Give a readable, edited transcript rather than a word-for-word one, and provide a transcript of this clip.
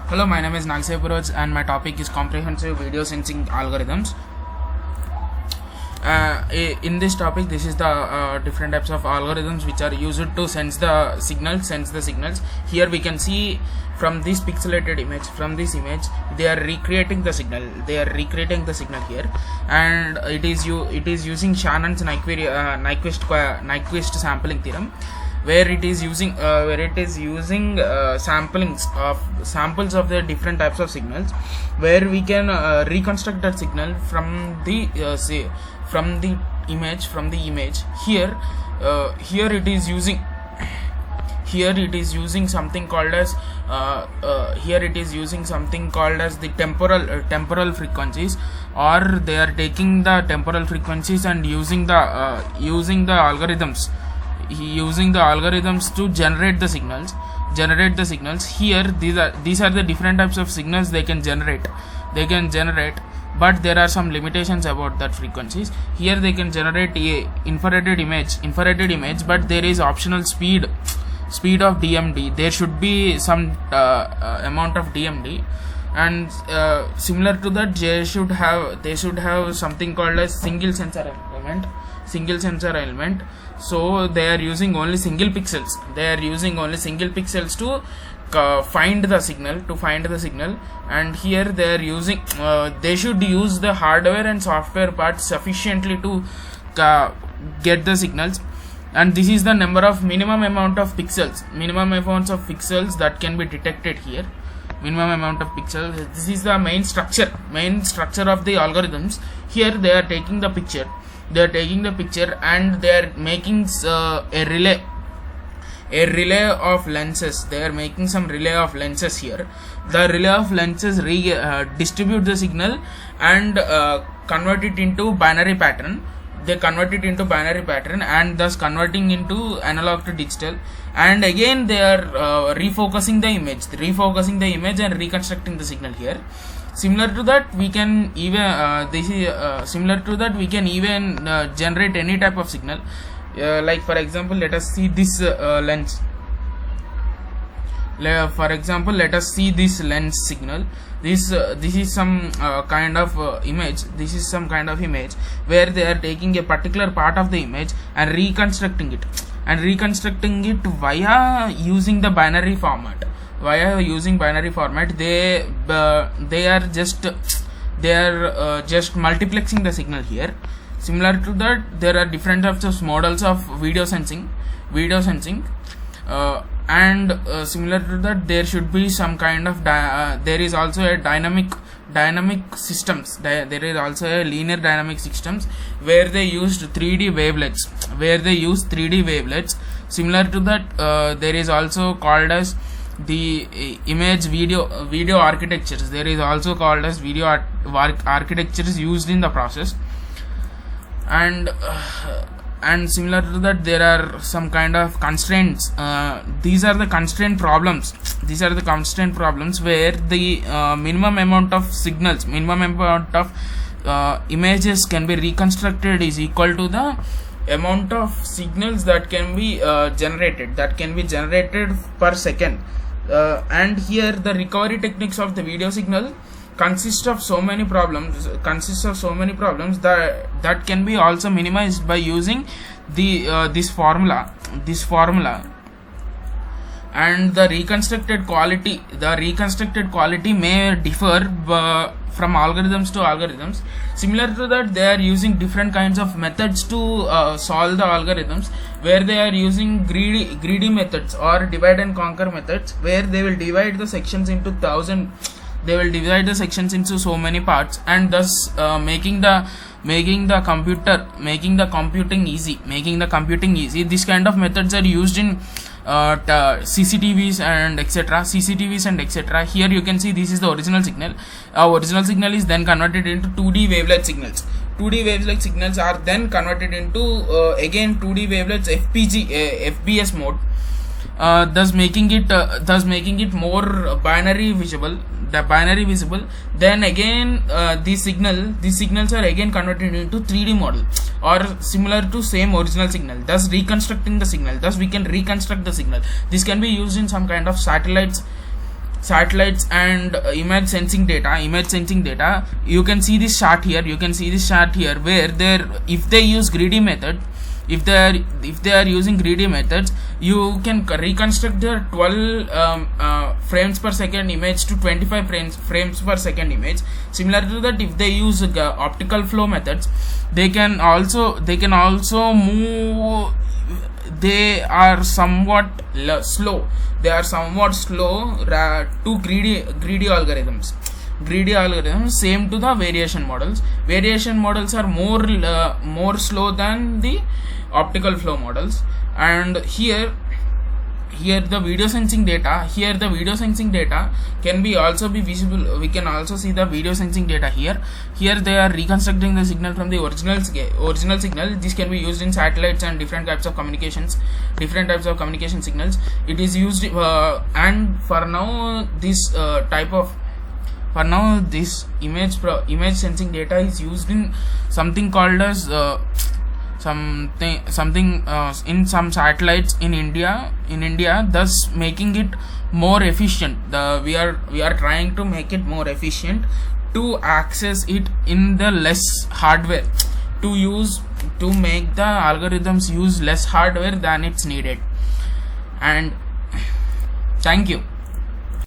Hello, my name is Nagsay Puroj and my topic is comprehensive video sensing algorithms. In this topic, this is the different types of algorithms which are used to sense the signals. Here we can see from this pixelated image, from this image, they are recreating the signal. Here, and it is using Shannon's Nyquist sampling theorem, where it is using samples of the different types of signals, where we can reconstruct that signal from the image. Here it is using something called as the temporal frequencies, or they are taking the temporal frequencies and using the algorithms to generate the signals. Here these are the different types of signals they can generate, but there are some limitations about that frequencies. Here they can generate a infrared image, but there is optional speed of DMD. There should be some amount of DMD, and similar to that, they should have something called as single sensor element. So they are using only single pixels. To find the signal, and here they are using they should use the hardware and software parts sufficiently to get the signals. And this is the minimum amount of pixels that can be detected here. Minimum amount of pixels. This is the main structure of the algorithms. Here they are taking the picture, and they are making a relay of lenses. They are making some relay of lenses here. The relay of lenses distribute the signal and convert it into binary pattern. They convert it into binary pattern, and thus converting into analog to digital. And again they are refocusing the image and reconstructing the signal here. Similar to that, we can even generate any type of signal. Like for example, let us see this lens. For example, let us see this lens signal. This is some kind of image. This is some kind of image where they are taking a particular part of the image and reconstructing it via using the binary format. They are just multiplexing the signal here. Similar to that, there are different types of models of video sensing, and similar to that, there should be some kind of there is also a dynamic systems. There is also a linear dynamic systems where they used 3D wavelets. Similar to that, there is also called as the image video architectures. There is also called as video architectures used in the process. And similar to that, there are some kind of constraints. These are the constraint problems where the minimum amount of images can be reconstructed is equal to the amount of signals that can be generated per second. And here the recovery techniques of the video signal consists of so many problems that can be also minimized by using this formula. And the reconstructed quality may differ from algorithms to algorithms. Similar to that, they are using different kinds of methods to solve the algorithms, where they are using greedy methods or divide and conquer methods, where they will divide the sections into so many parts, and thus making the computing easy. This kind of methods are used in CCTVs and etc. Here you can see this is the original signal. Original signal is then converted into 2D wavelet signals. 2D wavelet signals are then converted into again 2D wavelets FBS mode, thus making it more binary visible. Then again these signals are again converted into 3D model or similar to same original signal, thus reconstructing the signal. Thus we can reconstruct the signal. This can be used in some kind of satellites satellites and image sensing data. You can see this chart here, where if they use greedy method, if they are using greedy methods, you can reconstruct the 12 frames per second image to 25 frames per second image. Similar to that, if they use optical flow methods, they can also move. They are somewhat slow to greedy algorithms. Same to the variation models. Variation models are more slow than the optical flow models. And here the video sensing data can also be visible. We can also see the video sensing data here. They are reconstructing the signal from the original signal. This can be used in satellites and different types of communication signals. It is used and for now this this image sensing data is used in something called as in some satellites in India, thus making it more efficient. We are trying to make it more efficient to access it in the less hardware, to make the algorithms use less hardware than it's needed. And thank you.